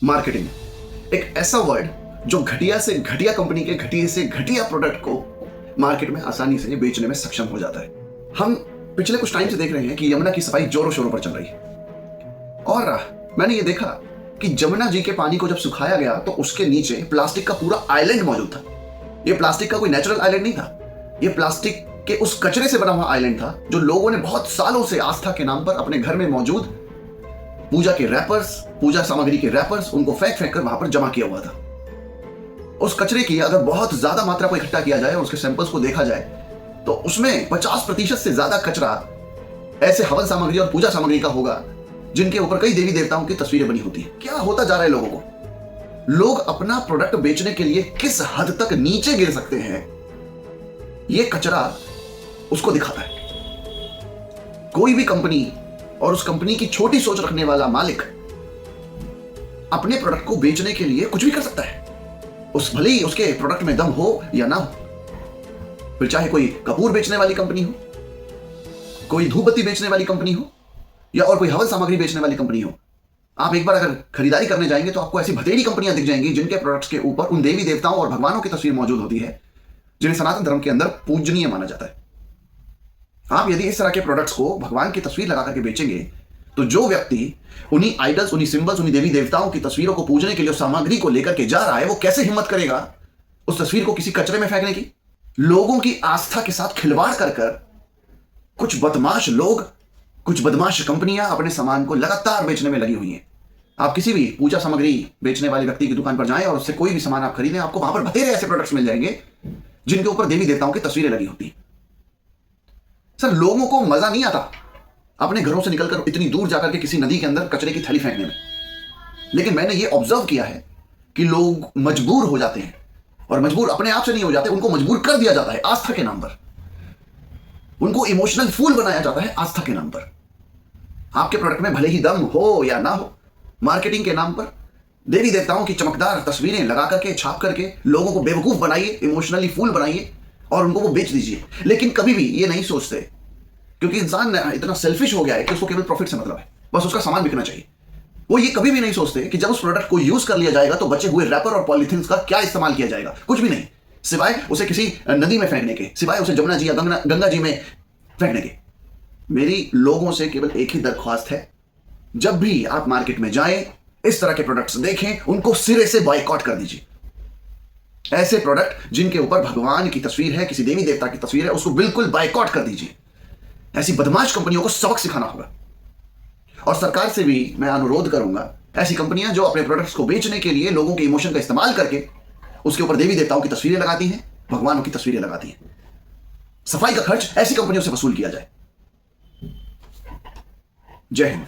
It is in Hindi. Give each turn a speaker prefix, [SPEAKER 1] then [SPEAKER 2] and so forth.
[SPEAKER 1] मार्केटिंग एक ऐसा वर्ड जो घटिया से घटिया कंपनी के घटिया से घटिया प्रोडक्ट को मार्केट में आसानी से बेचने में सक्षम हो जाता है। हम पिछले कुछ टाइम से देख रहे हैं कि यमुना की सफाई जोरों शोरों पर चल रही है और मैंने ये देखा कि जमुना जी के पानी को जब सुखाया गया तो उसके नीचे प्लास्टिक का पूरा आइलैंड मौजूद था। ये प्लास्टिक का कोई नेचुरल आइलैंड नहीं था, ये प्लास्टिक के उस कचरे से बना हुआ आइलैंड था जो लोगों ने बहुत सालों से आस्था के नाम पर अपने घर में मौजूद पूजा के रैपर्स, पूजा सामग्री के रैपर्स, उनको फेंक फेंक कर वहां पर जमा किया हुआ था। उस कचरे की अगर बहुत ज्यादा मात्रा को इकट्ठा किया जाए और उसके सैंपल्स को देखा जाए तो उसमें 50% से ज्यादा कचरा ऐसे हवन सामग्री और पूजा सामग्री का होगा जिनके ऊपर कई देवी देवताओं की तस्वीरें बनी होती है। क्या होता जा रहा है लोगों को? लोग अपना प्रोडक्ट बेचने के लिए किस हद तक नीचे गिर सकते हैं, यह कचरा उसको दिखाता है। कोई भी कंपनी और उस कंपनी की छोटी सोच रखने वाला मालिक अपने प्रोडक्ट को बेचने के लिए कुछ भी कर सकता है, उस भले ही उसके प्रोडक्ट में दम हो या ना हो। फिर चाहे कोई कपूर बेचने वाली कंपनी हो, कोई धूपबत्ती बेचने वाली कंपनी हो या और कोई हवन सामग्री बेचने वाली कंपनी हो। आप एक बार अगर खरीदारी करने जाएंगे तो आपको ऐसी भतेड़ी कंपनियां दिख जाएंगी जिनके प्रोडक्ट्स के ऊपर उन देवी देवताओं और भगवानों की तस्वीर मौजूद होती है जिन्हें सनातन धर्म के अंदर पूजनीय माना जाता है। आप यदि इस तरह के प्रोडक्ट्स को भगवान की तस्वीर लगा करके बेचेंगे तो जो व्यक्ति उन्हीं आइडल्स, उन्हीं सिंबल्स, उन्हीं देवी देवताओं की तस्वीरों को पूजने के लिए उस सामग्री को लेकर के जा रहा है, वो कैसे हिम्मत करेगा उस तस्वीर को किसी कचरे में फेंकने की? लोगों की आस्था के साथ खिलवाड़ कर कर कुछ बदमाश लोग, कुछ बदमाश कंपनियां अपने सामान को लगातार बेचने में लगी हुई हैं। आप किसी भी पूजा सामग्री बेचने वाले व्यक्ति की दुकान पर जाएं और उससे कोई भी सामान आप खरीदें, आपको वहां पर बथेरे ऐसे प्रोडक्ट्स मिल जाएंगे जिनके ऊपर देवी देवताओं की तस्वीरें लगी होती हैं। सर, लोगों को मजा नहीं आता अपने घरों से निकलकर इतनी दूर जाकर के किसी नदी के अंदर कचरे की थैली फेंकने में, लेकिन मैंने ये ऑब्जर्व किया है कि लोग मजबूर हो जाते हैं और मजबूर अपने आप से नहीं हो जाते, उनको मजबूर कर दिया जाता है आस्था के नाम पर। उनको इमोशनल फूल बनाया जाता है आस्था के नाम पर। आपके प्रोडक्ट में भले ही दम हो या ना हो, मार्केटिंग के नाम पर देवी देवताओं की चमकदार तस्वीरें लगा करके, छाप करके लोगों को बेवकूफ बनाइए, इमोशनली फूल बनाइए और उनको वो बेच दीजिए। लेकिन कभी भी ये नहीं सोचते, क्योंकि इंसान इतना सेल्फिश हो गया है कि उसको केवल प्रॉफिट से मतलब है, बस उसका सामान बिकना चाहिए। वो ये कभी भी नहीं सोचते कि जब उस प्रोडक्ट को यूज कर लिया जाएगा तो बचे हुए रैपर और पॉलीथिन का क्या इस्तेमाल किया जाएगा। कुछ भी नहीं, सिवाय उसे किसी नदी में फेंकने के, सिवाय उसे जमुना जी या गंगा जी में फेंकने के। मेरी लोगों से केवल एक ही दरख्वास्त है, जब भी आप मार्केट में जाएं, इस तरह के प्रोडक्ट्स देखें, उनको सिरे से बॉयकॉट कर दीजिए। ऐसे प्रोडक्ट जिनके ऊपर भगवान की तस्वीर है, किसी देवी देवता की तस्वीर है, उसको बिल्कुल बॉयकॉट कर दीजिए। ऐसी बदमाश कंपनियों को सबक सिखाना होगा। और सरकार से भी मैं अनुरोध करूंगा, ऐसी कंपनियां जो अपने प्रोडक्ट्स को बेचने के लिए लोगों के इमोशन का इस्तेमाल करके उसके ऊपर देवी देवताओं की तस्वीरें लगाती हैं, भगवानों की तस्वीरें लगाती हैं, सफाई का खर्च ऐसी कंपनियों से वसूल किया जाए। जय हिंद।